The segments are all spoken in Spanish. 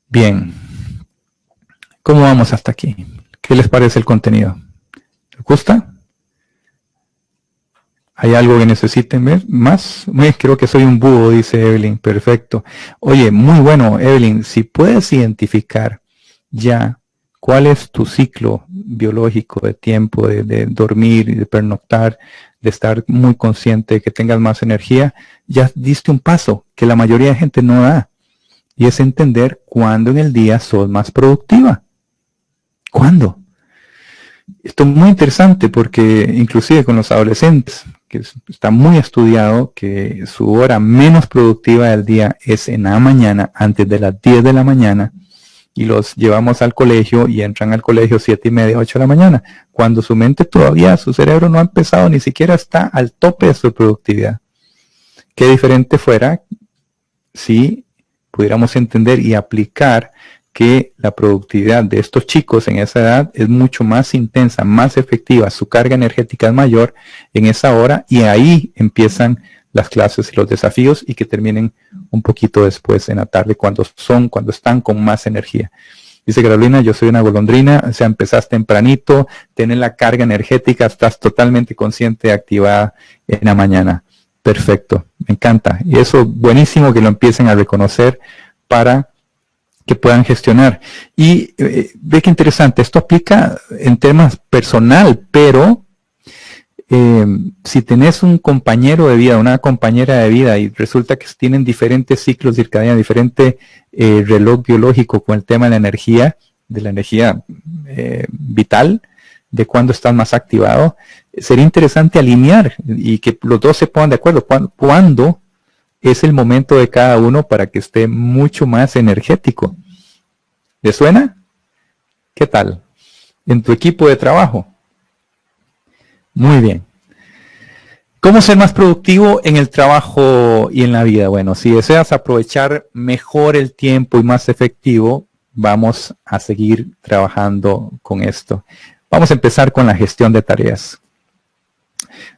Bien, ¿cómo vamos hasta aquí? ¿Qué les parece el contenido? ¿Les gusta? ¿Hay algo que necesiten ver más? Creo que soy un búho, dice Evelyn. Perfecto. Oye, muy bueno, Evelyn. Si puedes identificar ya cuál es tu ciclo biológico de tiempo, de dormir y de pernoctar, de estar muy consciente, de que tengas más energía, ya diste un paso que la mayoría de gente no da. Y es entender cuándo en el día sos más productiva. ¿Cuándo? Esto es muy interesante porque inclusive con los adolescentes, que está muy estudiado que su hora menos productiva del día es en la mañana, antes de las 10 de la mañana, y los llevamos al colegio y entran al colegio 7:30, 8 de la mañana, cuando su mente todavía, su cerebro no ha empezado, ni siquiera está al tope de su productividad. Qué diferente fuera si pudiéramos entender y aplicar que la productividad de estos chicos en esa edad es mucho más intensa, más efectiva, su carga energética es mayor en esa hora y ahí empiezan las clases y los desafíos y que terminen un poquito después en la tarde cuando están con más energía. Dice Carolina, yo soy una golondrina, o sea, empezás tempranito, tenés la carga energética, estás totalmente consciente y activada en la mañana. Perfecto, me encanta. Y eso buenísimo que lo empiecen a reconocer para que puedan gestionar. Y ve que interesante, esto aplica en temas personal, pero si tenés un compañero de vida, una compañera de vida, y resulta que tienen diferentes ciclos circadianos, diferente reloj biológico con el tema de la energía vital, de cuándo estás más activado, sería interesante alinear y que los dos se pongan de acuerdo cuándo es el momento de cada uno para que esté mucho más energético. ¿Le suena? ¿Qué tal? ¿En tu equipo de trabajo? Muy bien. ¿Cómo ser más productivo en el trabajo y en la vida? Bueno, si deseas aprovechar mejor el tiempo y más efectivo, vamos a seguir trabajando con esto. Vamos a empezar con la gestión de tareas.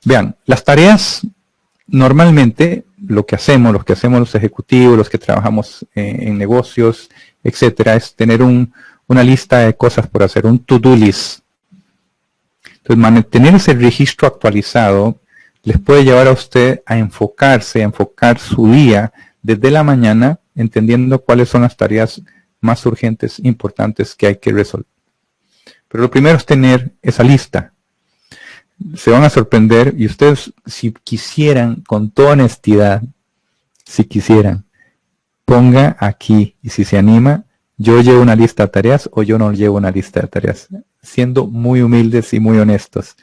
Vean, las tareas normalmente los que hacemos los ejecutivos, los que trabajamos en negocios, etcétera, es tener una lista de cosas por hacer, un to-do list. Entonces, mantener ese registro actualizado les puede llevar a usted a enfocar su día desde la mañana, entendiendo cuáles son las tareas más urgentes, importantes que hay que resolver. Pero lo primero es tener esa lista. Se van a sorprender y ustedes, si quisieran, con toda honestidad, ponga aquí, y si se anima, yo llevo una lista de tareas o yo no llevo una lista de tareas, siendo muy humildes y muy honestos,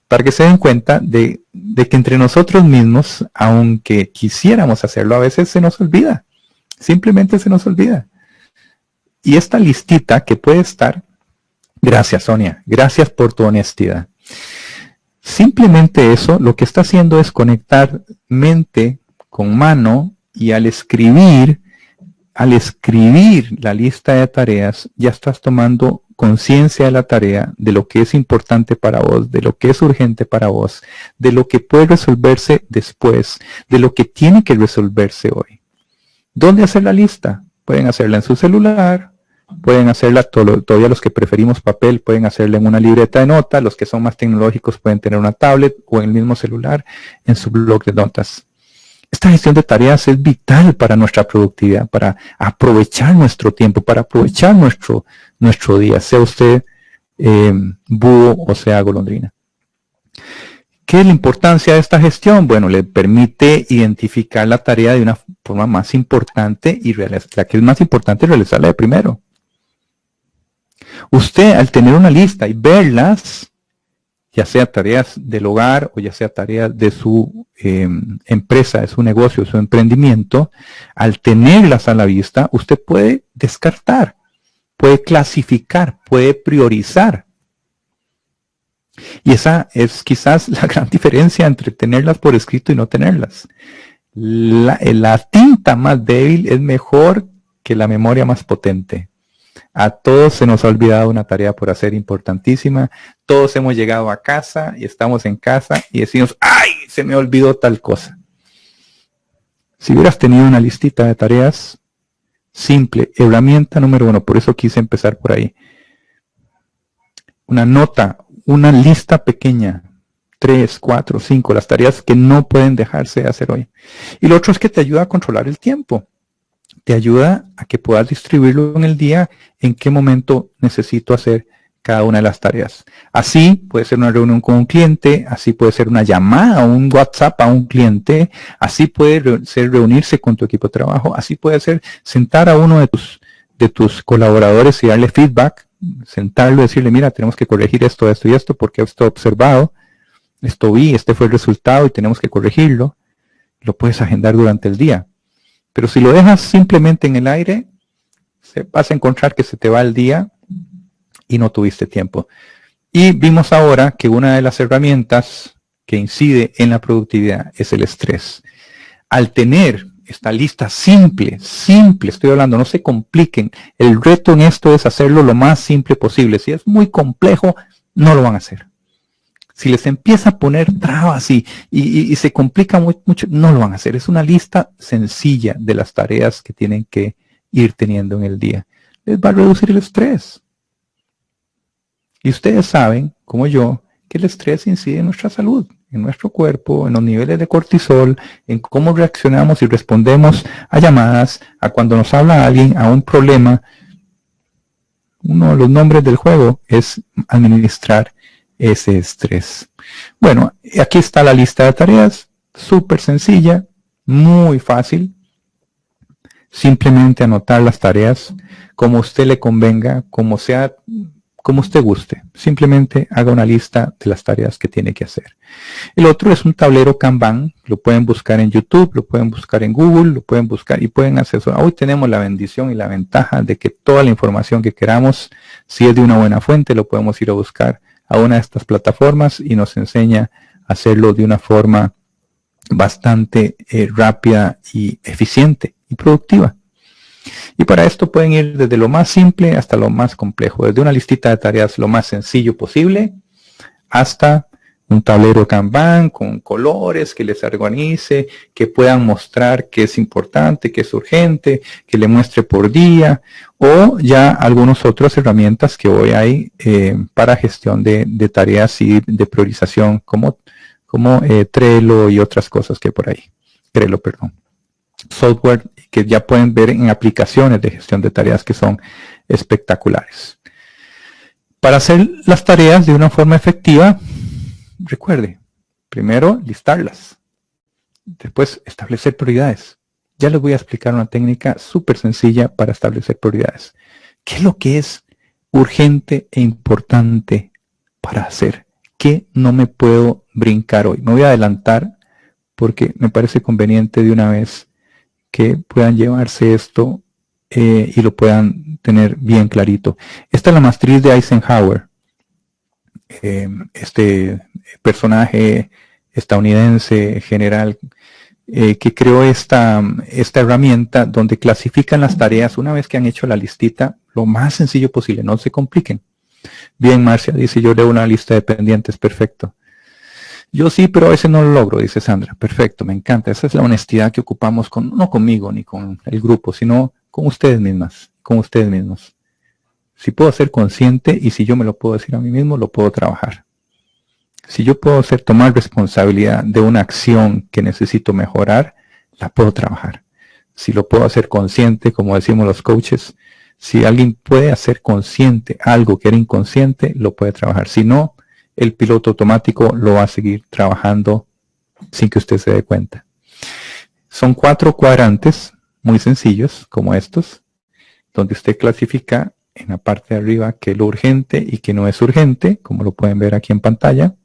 para que se den cuenta de que entre nosotros mismos, aunque quisiéramos hacerlo, a veces se nos olvida, simplemente se nos olvida. Y esta listita que puede estar, gracias Sonia, gracias por tu honestidad. Simplemente eso, lo que está haciendo es conectar mente con mano y al escribir la lista de tareas, ya estás tomando conciencia de la tarea, de lo que es importante para vos, de lo que es urgente para vos, de lo que puede resolverse después, de lo que tiene que resolverse hoy. ¿Dónde hacer la lista? Pueden hacerla en su celular, pueden hacerla, todavía los que preferimos papel, pueden hacerla en una libreta de notas, los que son más tecnológicos pueden tener una tablet o en el mismo celular, en su blog de notas. Esta gestión de tareas es vital para nuestra productividad, para aprovechar nuestro tiempo, para aprovechar nuestro día, sea usted búho o sea golondrina. ¿Qué es la importancia de esta gestión? Bueno, le permite identificar la tarea de una forma más importante y la que es más importante realizarla de primero. Usted, al tener una lista y verlas, ya sea tareas del hogar o ya sea tareas de su empresa, de su negocio, de su emprendimiento, al tenerlas a la vista, usted puede descartar, puede clasificar, puede priorizar. Y esa es quizás la gran diferencia entre tenerlas por escrito y no tenerlas. La tinta más débil es mejor que la memoria más potente. A todos se nos ha olvidado una tarea por hacer importantísima. Todos hemos llegado a casa y estamos en casa y decimos, ¡ay! Se me olvidó tal cosa. Si hubieras tenido una listita de tareas, Simple. Herramienta número 1. Por eso quise empezar por ahí. Una nota, una lista pequeña. 3, 4, 5, las tareas que no pueden dejarse de hacer hoy. Y lo otro es que te ayuda a controlar el tiempo. Te ayuda a que puedas distribuirlo en el día, en qué momento necesito hacer cada una de las tareas. Así puede ser una reunión con un cliente, así puede ser una llamada o un WhatsApp a un cliente, así puede ser reunirse con tu equipo de trabajo, así puede ser sentar a uno de tus colaboradores y darle feedback, sentarlo y decirle, mira, tenemos que corregir esto, esto y esto, porque esto he observado, esto vi, este fue el resultado y tenemos que corregirlo. Lo puedes agendar durante el día. Pero si lo dejas simplemente en el aire, vas a encontrar que se te va el día y no tuviste tiempo. Y vimos ahora que una de las herramientas que incide en la productividad es el estrés. Al tener esta lista simple, estoy hablando, no se compliquen. El reto en esto es hacerlo lo más simple posible. Si es muy complejo, no lo van a hacer. Si les empieza a poner trabas y se complica mucho, no lo van a hacer. Es una lista sencilla de las tareas que tienen que ir teniendo en el día. Les va a reducir el estrés. Y ustedes saben, como yo, que el estrés incide en nuestra salud, en nuestro cuerpo, en los niveles de cortisol, en cómo reaccionamos y respondemos a llamadas, a cuando nos habla alguien, a un problema. Uno de los nombres del juego es administrar ese estrés. Bueno, aquí está la lista de tareas, súper sencilla, muy fácil. Simplemente anotar las tareas como a usted le convenga, como sea, como usted guste. Simplemente haga una lista de las tareas que tiene que hacer. El otro es un tablero Kanban. Lo pueden buscar en YouTube, lo pueden buscar en Google, lo pueden buscar y pueden acceder. Hoy tenemos la bendición y la ventaja de que toda la información que queramos, si es de una buena fuente, lo podemos ir a buscar a una de estas plataformas y nos enseña a hacerlo de una forma bastante rápida y eficiente y productiva. Y para esto pueden ir desde lo más simple hasta lo más complejo, desde una listita de tareas lo más sencillo posible hasta un tablero Kanban con colores que les organice, que puedan mostrar qué es importante, qué es urgente, que le muestre por día, o ya algunas otras herramientas que hoy hay para gestión de tareas y de priorización como Trello y otras cosas que por ahí. Trello, perdón. Software que ya pueden ver en aplicaciones de gestión de tareas que son espectaculares. Para hacer las tareas de una forma efectiva, recuerde, primero listarlas, después establecer prioridades. Ya les voy a explicar una técnica súper sencilla para establecer prioridades. ¿Qué es lo que es urgente e importante para hacer? ¿Qué no me puedo brincar hoy? Me voy a adelantar porque me parece conveniente de una vez que puedan llevarse esto y lo puedan tener bien clarito. Esta es la matriz de Eisenhower. Este personaje estadounidense general que creó esta herramienta donde clasifican las tareas una vez que han hecho la listita lo más sencillo posible, no se compliquen. Bien, Marcia dice, yo leo una lista de pendientes, perfecto. Yo sí, pero a veces no lo logro, dice Sandra. Perfecto, me encanta. Esa es la honestidad que ocupamos no conmigo ni con el grupo, sino con ustedes mismas, con ustedes mismos. Si puedo ser consciente y si yo me lo puedo decir a mí mismo, lo puedo trabajar. Si yo puedo tomar responsabilidad de una acción que necesito mejorar, la puedo trabajar. Si lo puedo hacer consciente, como decimos los coaches, si alguien puede hacer consciente algo que era inconsciente, lo puede trabajar. Si no, el piloto automático lo va a seguir trabajando sin que usted se dé cuenta. Son 4 cuadrantes muy sencillos, como estos, donde usted clasifica en la parte de arriba qué es lo urgente y qué no es urgente, como lo pueden ver aquí en pantalla.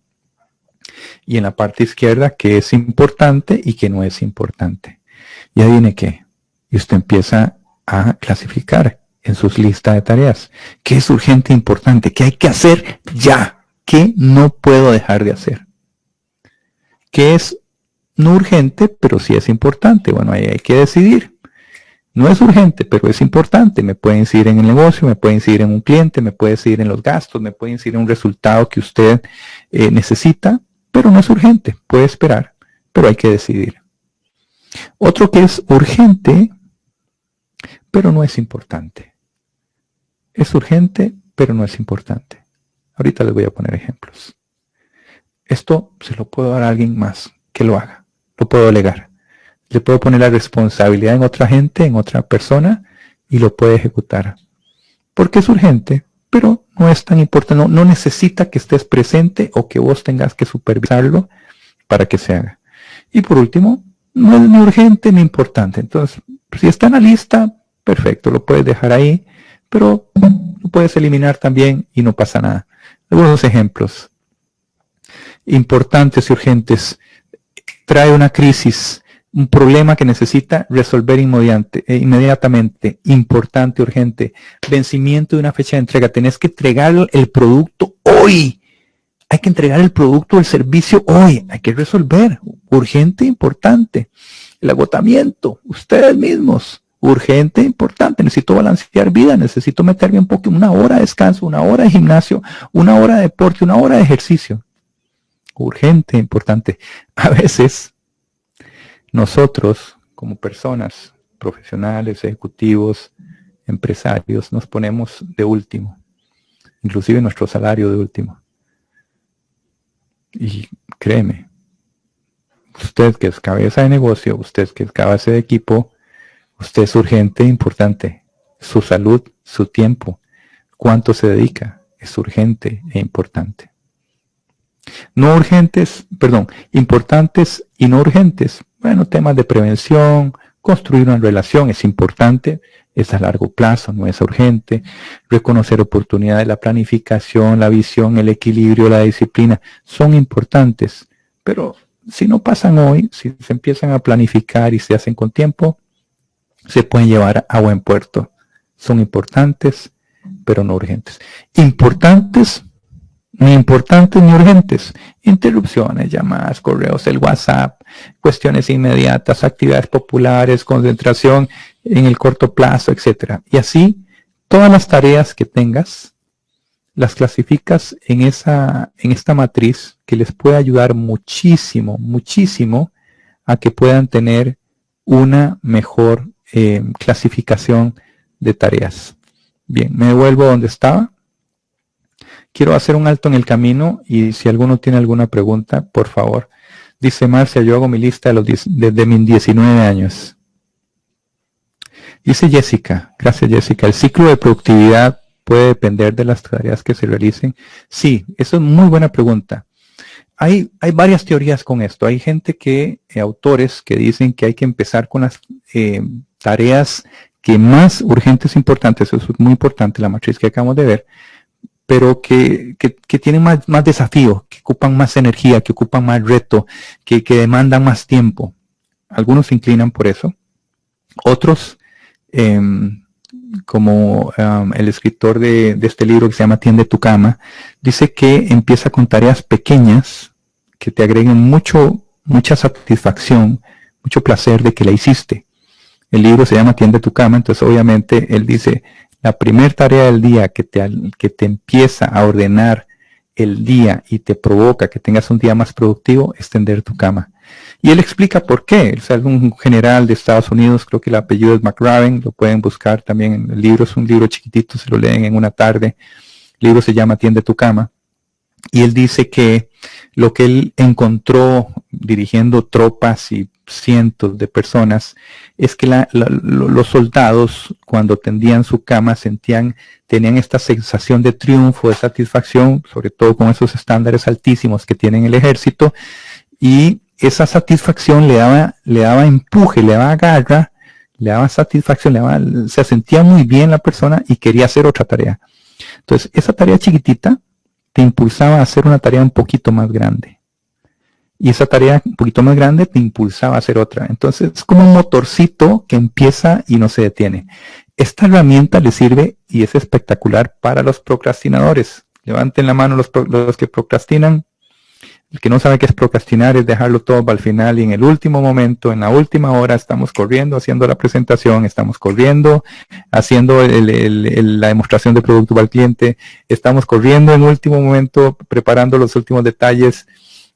Y en la parte izquierda qué es importante y qué no es importante. Y adivine qué. Y usted empieza a clasificar en sus listas de tareas. ¿Qué es urgente e importante? ¿Qué hay que hacer ya? ¿Qué no puedo dejar de hacer? ¿Qué es no urgente, pero sí es importante? Bueno, ahí hay que decidir. No es urgente, pero es importante. Me puede incidir en el negocio, me puede incidir en un cliente, me puede incidir en los gastos, me puede incidir en un resultado que usted necesita, pero no es urgente. Puede esperar, pero hay que decidir. Otro que es urgente, pero no es importante. Es urgente, pero no es importante. Ahorita les voy a poner ejemplos. Esto se lo puedo dar a alguien más que lo haga. Lo puedo delegar. Le puedo poner la responsabilidad en otra gente, en otra persona, y lo puede ejecutar. Porque es urgente, pero no es tan importante. No necesita que estés presente o que vos tengas que supervisarlo para que se haga. Y por último, no es ni urgente ni importante. Entonces, si está en la lista, perfecto, lo puedes dejar ahí, pero lo puedes eliminar también y no pasa nada. Algunos ejemplos. Importantes y urgentes. Trae una crisis, un problema que necesita resolver inmediatamente. Importante, urgente. Vencimiento de una fecha de entrega. Tenés que entregar el producto hoy. Hay que entregar el producto o el servicio hoy. Hay que resolver. Urgente, importante. El agotamiento. Ustedes mismos. Urgente, importante. Necesito balancear vida. Necesito meterme un poco, una hora de descanso, una hora de gimnasio, una hora de deporte, una hora de ejercicio. Urgente, importante. A veces, nosotros, como personas, profesionales, ejecutivos, empresarios, nos ponemos de último. Inclusive nuestro salario de último. Y créeme, usted que es cabeza de negocio, usted que es cabeza de equipo, usted es urgente e importante. Su salud, su tiempo, cuánto se dedica, es urgente e importante. No urgentes, perdón, importantes y no urgentes. Bueno, temas de prevención, construir una relación es importante, es a largo plazo, no es urgente. Reconocer oportunidades, la planificación, la visión, el equilibrio, la disciplina, son importantes. Pero si no pasan hoy, si se empiezan a planificar y se hacen con tiempo, se pueden llevar a buen puerto. Son importantes, pero no urgentes. Importantes, ni importantes ni urgentes. Interrupciones, llamadas, correos, el WhatsApp, cuestiones inmediatas, actividades populares, concentración en el corto plazo, etc. Y así, todas las tareas que tengas, las clasificas en esta matriz que les puede ayudar muchísimo, muchísimo a que puedan tener una mejor clasificación de tareas. Bien, me devuelvo donde estaba. Quiero hacer un alto en el camino y si alguno tiene alguna pregunta, por favor. Dice Marcia, yo hago mi lista desde mis 19 años. Dice Jessica, gracias Jessica, ¿el ciclo de productividad puede depender de las tareas que se realicen? Sí, eso es muy buena pregunta. Hay varias teorías con esto. Hay gente autores que dicen que hay que empezar con las tareas que más urgentes e importantes, eso es muy importante, la matriz que acabamos de ver, pero que tienen más desafío, que ocupan más energía, que ocupan más reto, que demandan más tiempo. Algunos se inclinan por eso. Otros, como el escritor de este libro que se llama Tiende tu cama, dice que empieza con tareas pequeñas que te agreguen mucha satisfacción, mucho placer de que la hiciste. El libro se llama Tiende tu cama, entonces obviamente él dice, la primera tarea del día que te empieza a ordenar el día y te provoca que tengas un día más productivo es tender tu cama. Y él explica por qué. Es un general de Estados Unidos, creo que el apellido es McRaven, lo pueden buscar también en el libro, es un libro chiquitito, se lo leen en una tarde. El libro se llama Tiende tu cama. Y él dice que lo que él encontró dirigiendo tropas y cientos de personas es que los soldados cuando tendían su cama tenían esta sensación de triunfo, de satisfacción, sobre todo con esos estándares altísimos que tienen el ejército, y esa satisfacción le daba empuje, le daba garra, le daba satisfacción, se sentía muy bien la persona y quería hacer otra tarea. Entonces, esa tarea chiquitita te impulsaba a hacer una tarea un poquito más grande. Y esa tarea un poquito más grande te impulsaba a hacer otra. Entonces, es como un motorcito que empieza y no se detiene. Esta herramienta le sirve y es espectacular para los procrastinadores. Levanten la mano los que procrastinan. El que no sabe qué es procrastinar es dejarlo todo para el final y en el último momento, en la última hora, estamos corriendo, haciendo la presentación, estamos corriendo, haciendo la demostración de producto para el cliente, estamos corriendo en último momento, preparando los últimos detalles.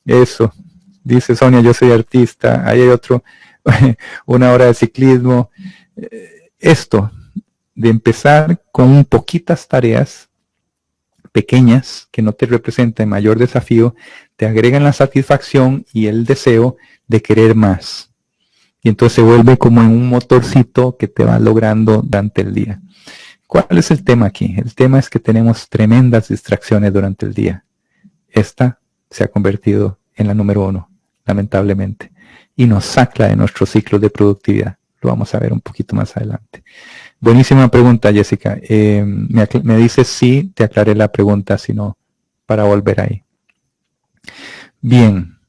Eso, dice Sonia, yo soy artista. Ahí hay otro, una hora de ciclismo. Esto, de empezar con poquitas tareas pequeñas que no te representan mayor desafío, te agregan la satisfacción y el deseo de querer más. Y entonces se vuelve como en un motorcito que te va logrando durante el día. ¿Cuál es el tema aquí? El tema es que tenemos tremendas distracciones durante el día. Esta se ha convertido en la número 1, lamentablemente, y nos saca de nuestro ciclo de productividad. Lo vamos a ver un poquito más adelante. Buenísima pregunta, Jessica. Me dices sí, te aclaré la pregunta, si no, para volver ahí. Bien.